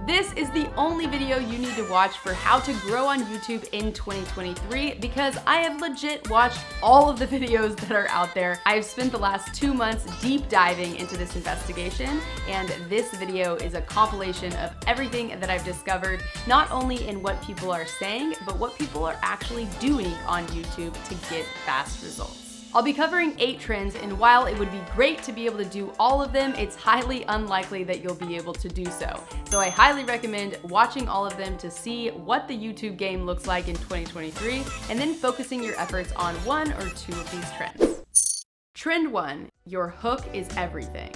This is the only video you need to watch for how to grow on YouTube in 2023 because I have legit watched all of the videos that are out there. I've spent the last 2 months deep diving into this investigation, and this video is a compilation of everything that I've discovered, not only in what people are saying, but what people are actually doing on YouTube to get fast results. I'll be covering 8 trends, and while it would be great to be able to do all of them, it's highly unlikely that you'll be able to do so. So I highly recommend watching all of them to see what the YouTube game looks like in 2023, and then focusing your efforts on 1 or 2 of these trends. Trend 1, your hook is everything.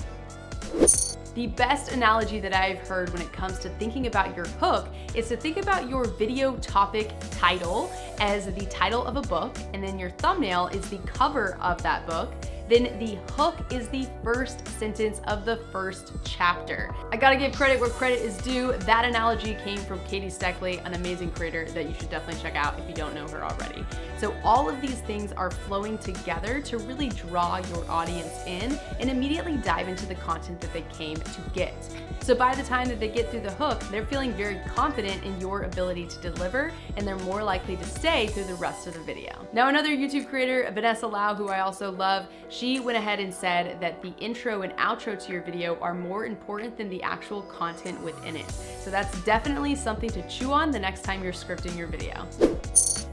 The best analogy that I've heard when it comes to thinking about your hook is to think about your video topic title as the title of a book, and then your thumbnail is the cover of that book. Then the hook is the first sentence of the first chapter. I gotta give credit where credit is due. That analogy came from Katie Steckley, an amazing creator that you should definitely check out if you don't know her already. So all of these things are flowing together to really draw your audience in and immediately dive into the content that they came to get. So by the time that they get through the hook, they're feeling very confident in your ability to deliver, and they're more likely to stay through the rest of the video. Now, another YouTube creator, Vanessa Lau, who I also love, she went ahead and said that the intro and outro to your video are more important than the actual content within it. So that's definitely something to chew on the next time you're scripting your video.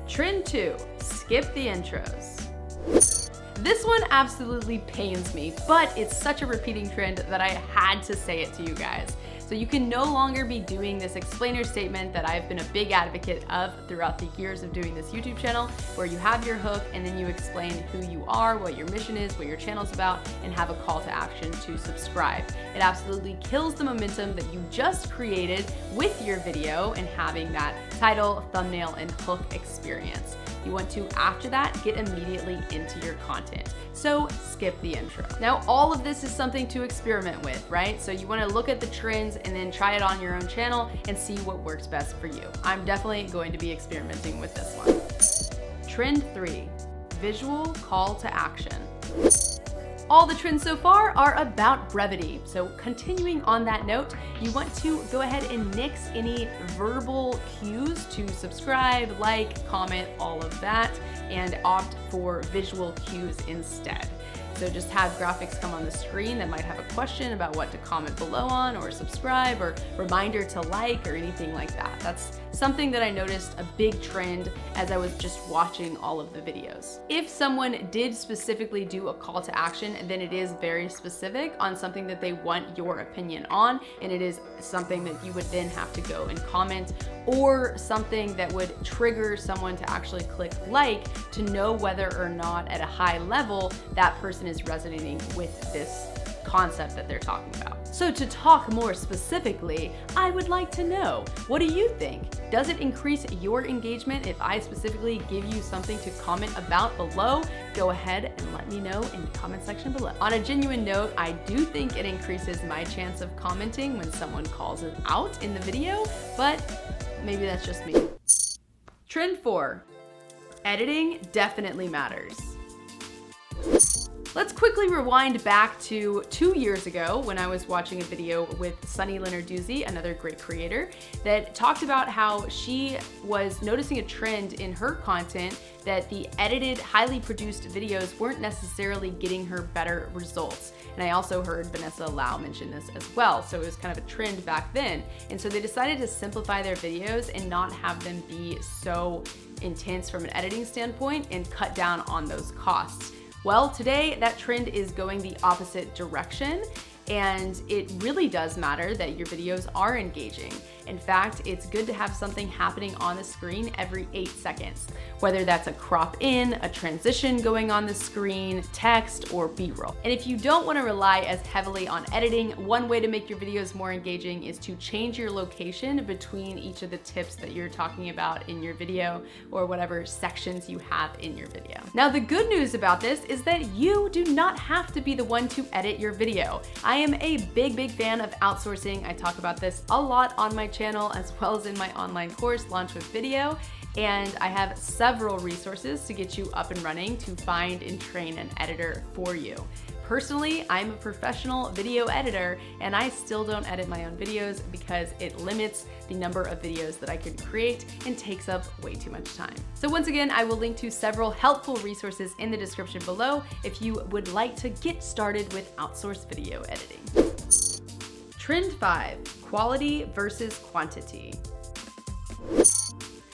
Trend 2, skip the intros. This one absolutely pains me, but it's such a repeating trend that I had to say it to you guys. So you can no longer be doing this explainer statement that I've been a big advocate of throughout the years of doing this YouTube channel, where you have your hook and then you explain who you are, what your mission is, what your channel's about, and have a call to action to subscribe. It absolutely kills the momentum that you just created with your video and having that title, thumbnail, and hook experience. You want to, after that, get immediately into your content. So skip the intro. Now, all of this is something to experiment with, right? So you want to look at the trends and then try it on your own channel and see what works best for you. I'm definitely going to be experimenting with this one. Trend 3, visual call to action. All the trends so far are about brevity. So continuing on that note, you want to go ahead and nix any verbal cues to subscribe, like, comment, all of that, and opt for visual cues instead. So just have graphics come on the screen that might have a question about what to comment below on, or subscribe, or reminder to like, or anything like that. That's something that I noticed a big trend as I was just watching all of the videos. If someone did specifically do a call to action, then it is very specific on something that they want your opinion on, and it is something that you would then have to go and comment, or something that would trigger someone to actually click like to know whether or not at a high level that person is resonating with this concept that they're talking about. So to talk more specifically, I would like to know, what do you think? Does it increase your engagement if I specifically give you something to comment about below? Go ahead and let me know in the comment section below. On a genuine note, I do think it increases my chance of commenting when someone calls it out in the video, but maybe that's just me. Trend 4, editing definitely matters. Let's quickly rewind back to 2 years ago when I was watching a video with Sunny Lenarduzzi, another great creator, that talked about how she was noticing a trend in her content that the edited, highly produced videos weren't necessarily getting her better results. And I also heard Vanessa Lau mention this as well, so it was kind of a trend back then. And so they decided to simplify their videos and not have them be so intense from an editing standpoint and cut down on those costs. Well, today that trend is going the opposite direction, and it really does matter that your videos are engaging. In fact, it's good to have something happening on the screen every 8 seconds, whether that's a crop in, a transition going on the screen, text, or B-roll. And if you don't want to rely as heavily on editing, one way to make your videos more engaging is to change your location between each of the tips that you're talking about in your video, or whatever sections you have in your video. Now, the good news about this is that you do not have to be the one to edit your video. I am a big fan of outsourcing. I talk about this a lot on my channel as well as in my online course, Launch with Video. And I have several resources to get you up and running to find and train an editor for you. personally, I'm a professional video editor and I still don't edit my own videos because it limits the number of videos that I can create and takes up way too much time. So once again, I will link to several helpful resources in the description below if you would like to get started with outsourced video editing. Trend 5, quality versus quantity.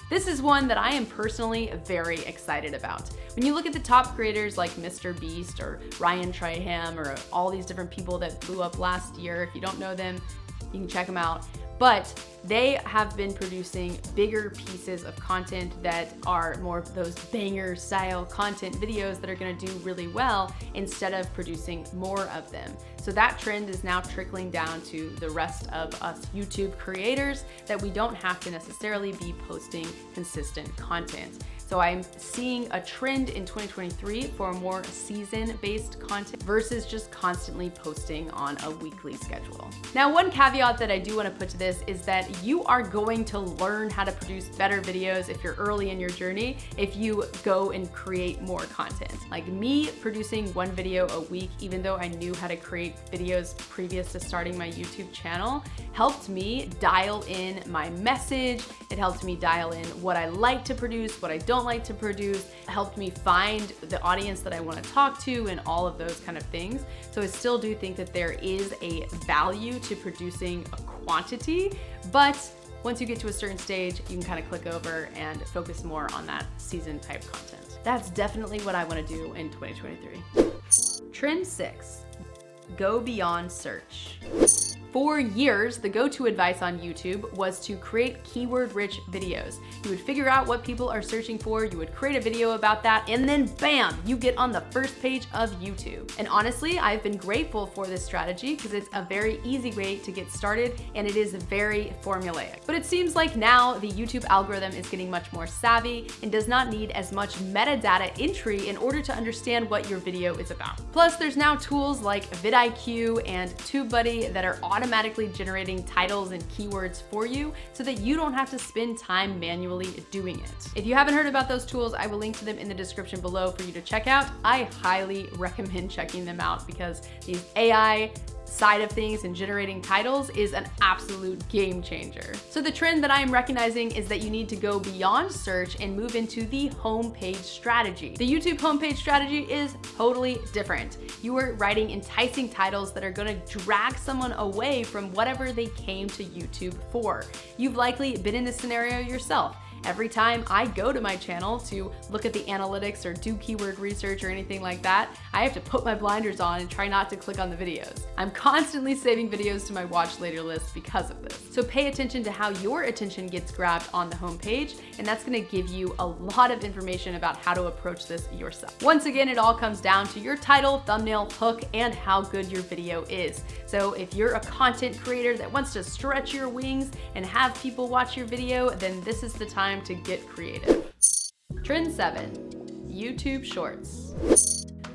This is one that I am personally very excited about. When you look at the top creators like Mr. Beast or Ryan Traham or all these different people that blew up last year, if you don't know them, you can check them out. But they have been producing bigger pieces of content that are more of those banger style content videos that are gonna do really well instead of producing more of them. So that trend is now trickling down to the rest of us YouTube creators that we don't have to necessarily be posting consistent content. So I'm seeing a trend in 2023 for more season-based content versus just constantly posting on a weekly schedule. Now, one caveat that I do want to put to this is that you are going to learn how to produce better videos if you're early in your journey, if you go and create more content. Like me producing one video a week, even though I knew how to create videos previous to starting my YouTube channel, helped me dial in my message. It helped me dial in what I like to produce, what I don't like to produce, helped me find the audience that I want to talk to and all of those kind of things. So I still do think that there is a value to producing a quantity, but once you get to a certain stage, you can kind of click over and focus more on that season type content. That's definitely what I want to do in 2023. Trend 6, go beyond search. For years, the go-to advice on YouTube was to create keyword-rich videos. You would figure out what people are searching for, you would create a video about that, and then bam, you get on the first page of YouTube. And honestly, I've been grateful for this strategy because it's a very easy way to get started and it is very formulaic. But it seems like now the YouTube algorithm is getting much more savvy and does not need as much metadata entry in order to understand what your video is about. Plus, there's now tools like VidIQ and TubeBuddy that are automatically generating titles and keywords for you so that you don't have to spend time manually doing it. If you haven't heard about those tools, I will link to them in the description below for you to check out. I highly recommend checking them out because these AI side of things and generating titles is an absolute game changer. So the trend that I am recognizing is that you need to go beyond search and move into the homepage strategy. The YouTube homepage strategy is totally different. You are writing enticing titles that are gonna drag someone away from whatever they came to YouTube for. You've likely been in this scenario yourself. Every time I go to my channel to look at the analytics or do keyword research or anything like that, I have to put my blinders on and try not to click on the videos. I'm constantly saving videos to my watch later list because of this. So pay attention to how your attention gets grabbed on the homepage, and that's gonna give you a lot of information about how to approach this yourself. Once again, it all comes down to your title, thumbnail, hook, and how good your video is. So if you're a content creator that wants to stretch your wings and have people watch your video, then this is the time to get creative. Trend 7, YouTube Shorts.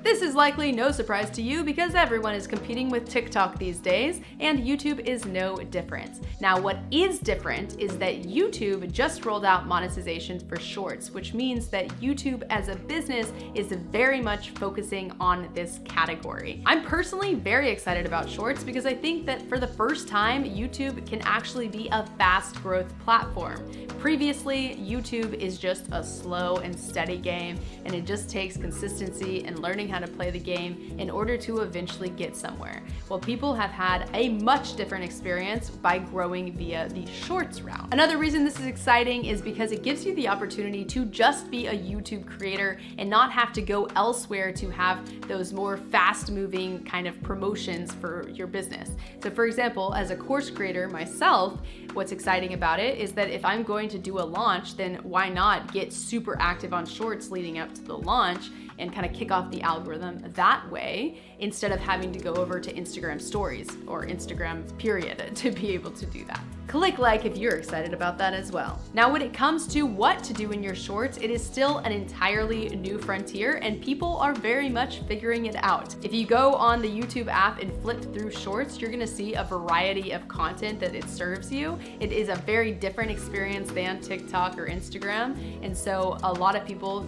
This is likely no surprise to you because everyone is competing with TikTok these days, and YouTube is no different. Now, what is different is that YouTube just rolled out monetization for Shorts, which means that YouTube as a business is very much focusing on this category. I'm personally very excited about Shorts because I think that for the first time, YouTube can actually be a fast growth platform. Previously, YouTube is just a slow and steady game, and it just takes consistency and learning how to play the game in order to eventually get somewhere. Well, people have had a much different experience by growing via the Shorts route. Another reason this is exciting is because it gives you the opportunity to just be a YouTube creator and not have to go elsewhere to have those more fast-moving kind of promotions for your business. So for example, as a course creator myself, what's exciting about it is that if I'm going to do a launch, then why not get super active on Shorts leading up to the launch and kind of kick off the algorithm that way instead of having to go over to Instagram stories or Instagram period to be able to do that. Click like if you're excited about that as well. Now, when it comes to what to do in your shorts, it is still an entirely new frontier and people are very much figuring it out. If you go on the YouTube app and flip through shorts, you're gonna see a variety of content that it serves you. It is a very different experience than TikTok or Instagram. And so a lot of people,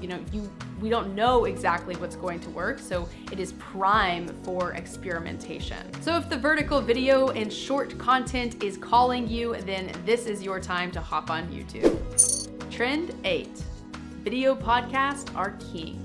we don't know exactly what's going to work, so it is prime for experimentation. So if the vertical video and short content is calling you, then this is your time to hop on YouTube. Trend 8, video podcasts are king.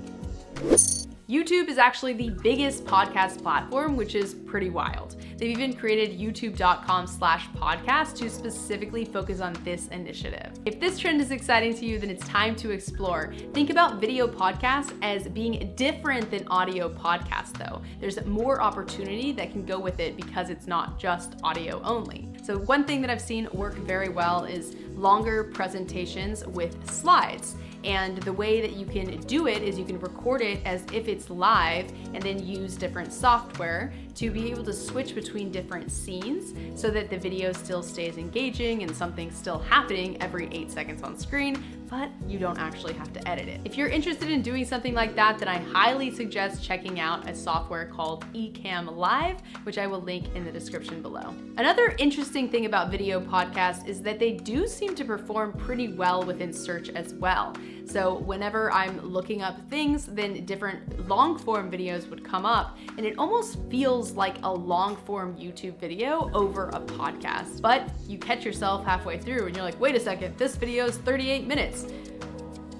YouTube is actually the biggest podcast platform, which is pretty wild. They've even created youtube.com/podcast to specifically focus on this initiative. If this trend is exciting to you, then it's time to explore. Think about video podcasts as being different than audio podcasts though. There's more opportunity that can go with it because it's not just audio only. So one thing that I've seen work very well is longer presentations with slides. And the way that you can do it is you can record it as if it's live and then use different software to be able to switch between different scenes so that the video still stays engaging and something's still happening every 8 seconds on screen, but you don't actually have to edit it. If you're interested in doing something like that, then I highly suggest checking out a software called E-Camm Live, which I will link in the description below. Another interesting thing about video podcasts is that they do seem to perform pretty well within search as well. So whenever I'm looking up things, then different long form videos would come up, and it almost feels like a long form YouTube video over a podcast. But you catch yourself halfway through and you're like, wait a second, this video is 38 minutes.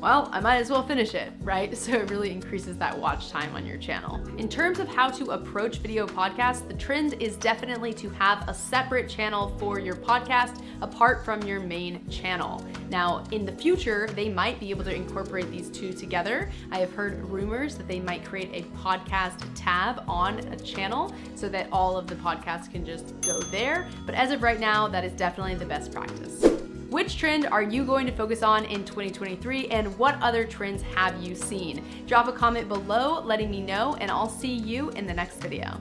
Well, I might as well finish it, right? So it really increases that watch time on your channel. In terms of how to approach video podcasts, the trend is definitely to have a separate channel for your podcast apart from your main channel. Now, in the future, they might be able to incorporate these two together. I have heard rumors that they might create a podcast tab on a channel so that all of the podcasts can just go there. But as of right now, that is definitely the best practice. Which trend are you going to focus on in 2023 and what other trends have you seen? Drop a comment below letting me know and I'll see you in the next video.